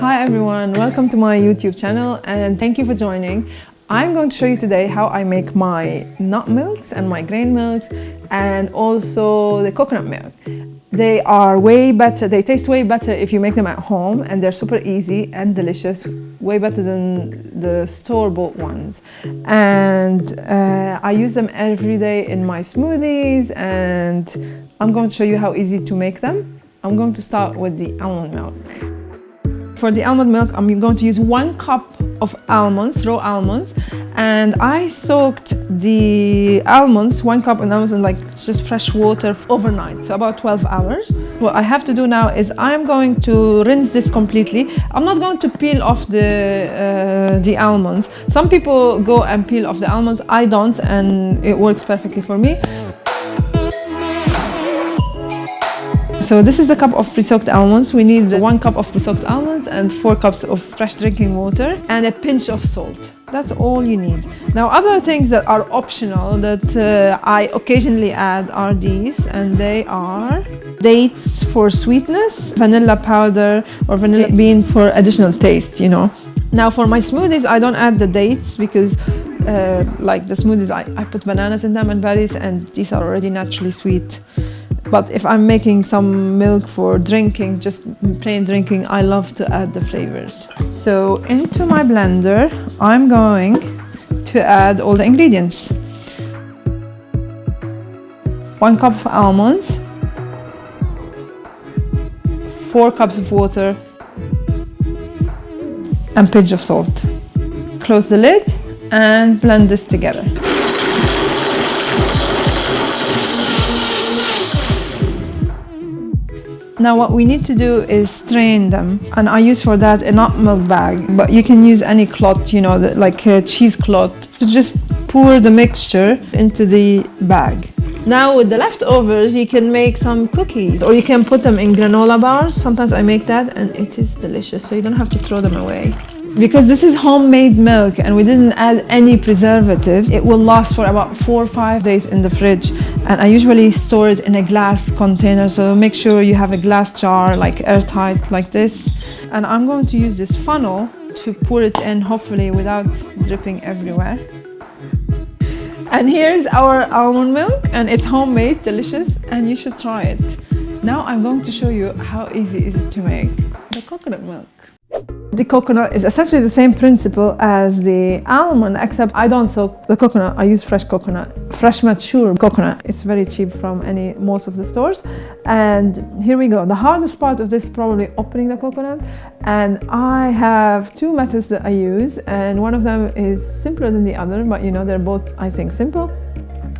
Hi everyone, welcome to my YouTube channel and thank you for joining. I'm going to show you today how I make my nut milks and my grain milks and also the coconut milk. They are way better, they taste way better if you make them at home, and they're super easy and delicious, way better than the store-bought ones. And I use them every day in my smoothies, and I'm going to show you how easy to make them. I'm going to start with the almond milk. For the almond milk, I'm going to use 1 cup of almonds, raw almonds, and I soaked the almonds, 1 cup of almonds in like just fresh water overnight, so about 12 hours. What I have to do now is I'm going to rinse this completely. I'm not going to peel off the almonds. Some people go and peel off the almonds. I don't, and it works perfectly for me. So this is the cup of pre-soaked almonds. We need 1 cup of pre-soaked almonds and 4 cups of fresh drinking water and a pinch of salt. That's all you need. Now, other things that are optional that I occasionally add are these, and they are dates for sweetness, vanilla powder or vanilla bean for additional taste, you know. Now for my smoothies, I don't add the dates because like the smoothies, I put bananas in them and berries, and these are already naturally sweet. But if I'm making some milk for drinking, just plain drinking, I love to add the flavors. So into my blender, I'm going to add all the ingredients. 1 cup of almonds, 4 cups of water, and pinch of salt. Close the lid and blend this together. Now what we need to do is strain them, and I use for that a nut milk bag, but you can use any cloth, you know, like a cheesecloth, to just pour the mixture into the bag. Now with the leftovers, you can make some cookies, or you can put them in granola bars. Sometimes I make that and it is delicious, so you don't have to throw them away. Because this is homemade milk and we didn't add any preservatives, it will last for about 4 or 5 days in the fridge. And I usually store it in a glass container, so make sure you have a glass jar, like airtight, like this. And I'm going to use this funnel to pour it in, hopefully without dripping everywhere. And here's our almond milk, and it's homemade, delicious, and you should try it. Now I'm going to show you how easy is it to make the coconut milk. The coconut is essentially the same principle as the almond, except I don't soak the coconut. I use fresh coconut, fresh mature coconut. It's very cheap from most of the stores. And here we go. The hardest part of this is probably opening the coconut. And I have 2 methods that I use, and one of them is simpler than the other, but you know, they're both, I think, simple.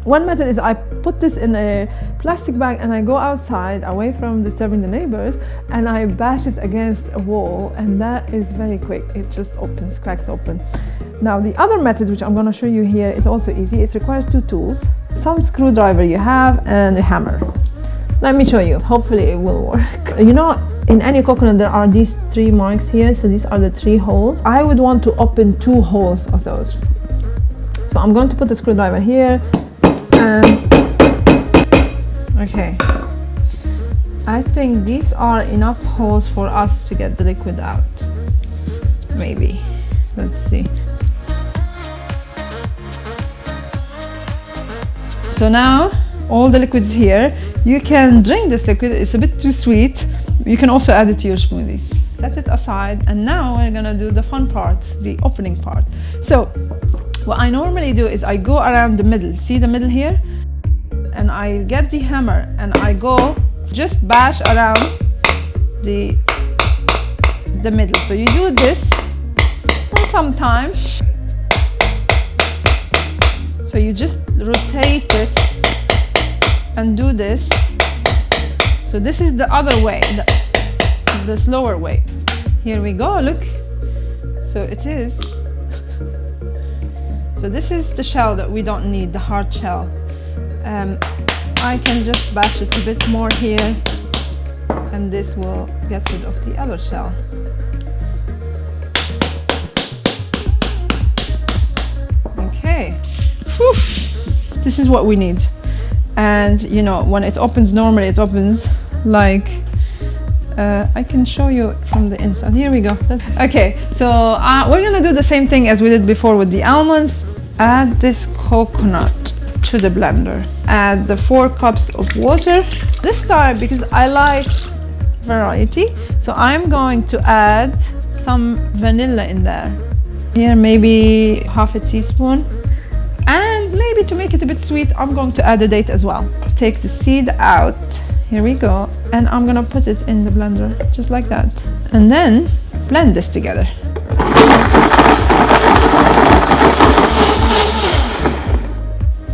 One method is I put this in a plastic bag and I go outside away from disturbing the neighbors, and I bash it against a wall, and that is very quick. It just opens, cracks open. Now the other method, which I'm going to show you here, is also easy. It requires 2 tools, some screwdriver you have, and a hammer. Let me show you. Hopefully it will work. You know, in any coconut there are these 3 marks here, so these are the 3 holes. I would want to open 2 holes of those. So I'm going to put the screwdriver here. Okay, I think these are enough holes for us to get the liquid out. Maybe. Let's see. So now all the liquid's here. You can drink this liquid. It's a bit too sweet. You can also add it to your smoothies. Set it aside, and now we're gonna do the fun part, the opening part. So what I normally do is I go around the middle. See the middle here? And I get the hammer and I go just bash around the middle. So you do this for some time. So you just rotate it and do this. So this is the other way, the slower way. Here we go, look. So it is. So this is the shell that we don't need, the hard shell. I can just bash it a bit more here, and this will get rid of the other shell. Okay. Whew. This is what we need. And you know, when it opens, normally it opens like I can show you from the inside. Here we go. Okay, so we're gonna do the same thing as we did before with the almonds. Add this coconut to the blender. Add the 4 cups of water. This time, because I like variety, so I'm going to add some vanilla in there. Here, maybe half a teaspoon. And maybe to make it a bit sweet, I'm going to add a date as well. Take the seed out. Here we go. And I'm gonna put it in the blender, just like that. And then blend this together.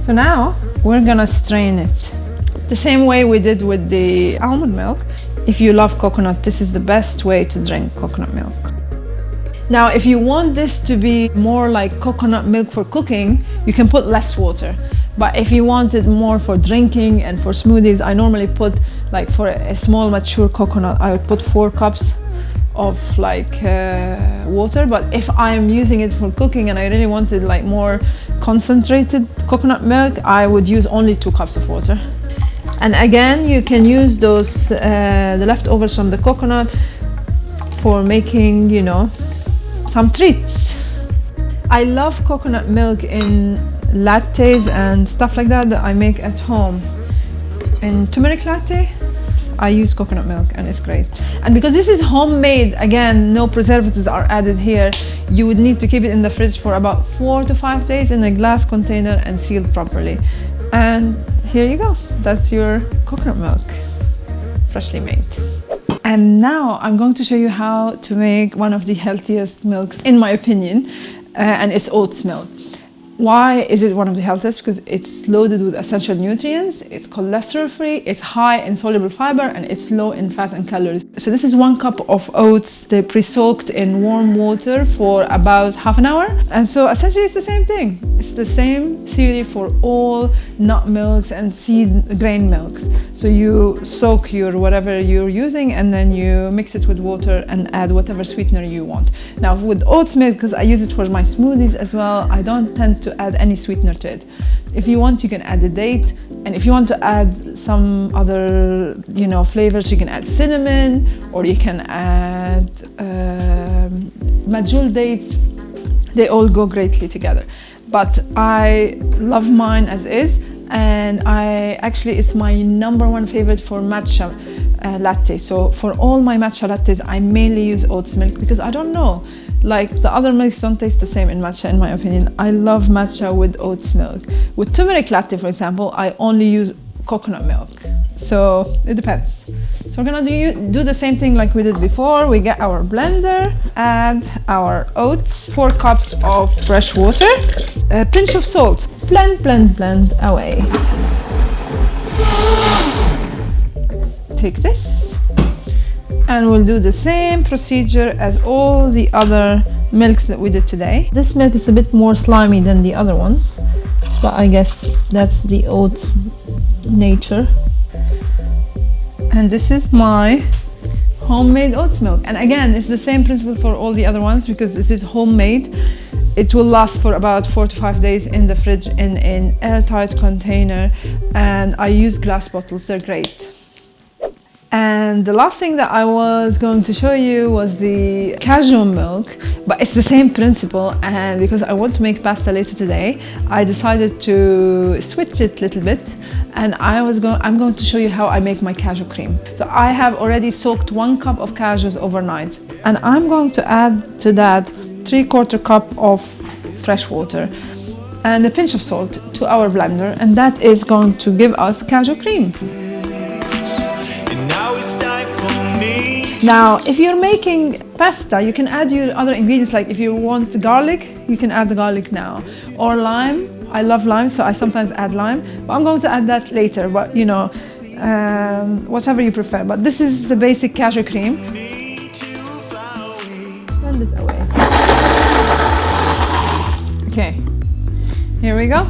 So now we're gonna strain it. The same way we did with the almond milk. If you love coconut, this is the best way to drink coconut milk. Now, if you want this to be more like coconut milk for cooking, you can put less water. But if you want it more for drinking and for smoothies, I normally put, like for a small mature coconut, I would put 4 cups of water. But if I'm using it for cooking and I really wanted like more concentrated coconut milk, I would use only 2 cups of water. And again, you can use those the leftovers from the coconut for making, you know, some treats. I love coconut milk in lattes and stuff like that I make at home. In turmeric latte, I use coconut milk and it's great. And because this is homemade, again, no preservatives are added here, you would need to keep it in the fridge for about 4 to 5 days in a glass container and sealed properly. And here you go, that's your coconut milk, freshly made. And now I'm going to show you how to make one of the healthiest milks, in my opinion, and it's oats milk. Why is it one of the healthiest? Because it's loaded with essential nutrients, it's cholesterol free, it's high in soluble fiber, and it's low in fat and calories. So this is 1 cup of oats. They're pre-soaked in warm water for about half an hour. And so essentially it's the same thing. It's the same theory for all nut milks and seed grain milks. So you soak your whatever you're using and then you mix it with water and add whatever sweetener you want. Now with oats milk, because I use it for my smoothies as well, I don't tend to add any sweetener to it. If you want, you can add a date, and if you want to add some other, you know, flavors, you can add cinnamon, or you can add medjool dates. They all go greatly together. But I love mine as is, and it's my #1 favorite for matcha latte. So for all my matcha lattes, I mainly use oats milk because I don't know, like the other milks don't taste the same in matcha, in my opinion. I love matcha with oats milk. With turmeric latte, for example, I only use coconut milk. So it depends. So we're gonna do the same thing like we did before. We get our blender, add our oats, 4 cups of fresh water, a pinch of salt. Blend, blend, blend away. Take this, and we'll do the same procedure as all the other milks that we did today. This milk is a bit more slimy than the other ones, but I guess that's the oats nature. And this is my homemade oats milk. And again, it's the same principle for all the other ones because this is homemade. It will last for about 4 to 5 days in the fridge in an airtight container, and I use glass bottles, they're great. And the last thing that I was going to show you was the cashew milk, but it's the same principle, and because I want to make pasta later today, I decided to switch it a little bit, and I'm going to show you how I make my cashew cream. So I have already soaked 1 cup of cashews overnight, and I'm going to add to that 3/4 cup of fresh water and a pinch of salt to our blender, and that is going to give us cashew cream. Now, if you're making pasta, you can add your other ingredients, like if you want garlic, you can add the garlic now. Or lime, I love lime, so I sometimes add lime, but I'm going to add that later, but you know, whatever you prefer. But this is the basic cashew cream. Blend it away. Okay, here we go.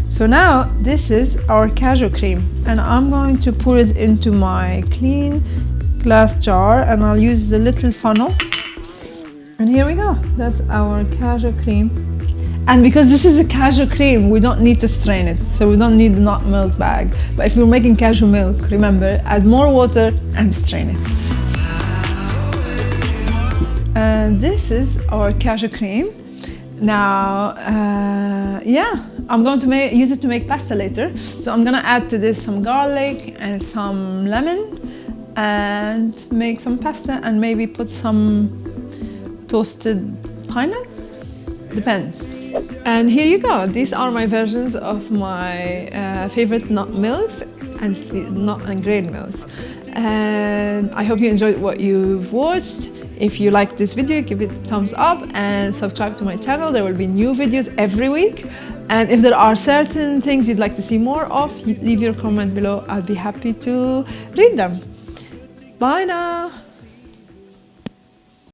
So now this is our cashew cream, and I'm going to pour it into my clean glass jar, and I'll use the little funnel, and here we go. That's our cashew cream. And because this is a cashew cream, we don't need to strain it, so we don't need the nut milk bag. But if you're making cashew milk, remember, add more water and strain it. And this is our cashew cream. Now, yeah, I'm going to use it to make pasta later. So I'm gonna add to this some garlic and some lemon and make some pasta and maybe put some toasted pine nuts, depends. And here you go. These are my versions of my favorite nut milks and nut and grain milks. And I hope you enjoyed what you've watched. If you like this video, give it a thumbs up and subscribe to my channel. There will be new videos every week. And if there are certain things you'd like to see more of, leave your comment below. I'll be happy to read them. Bye now.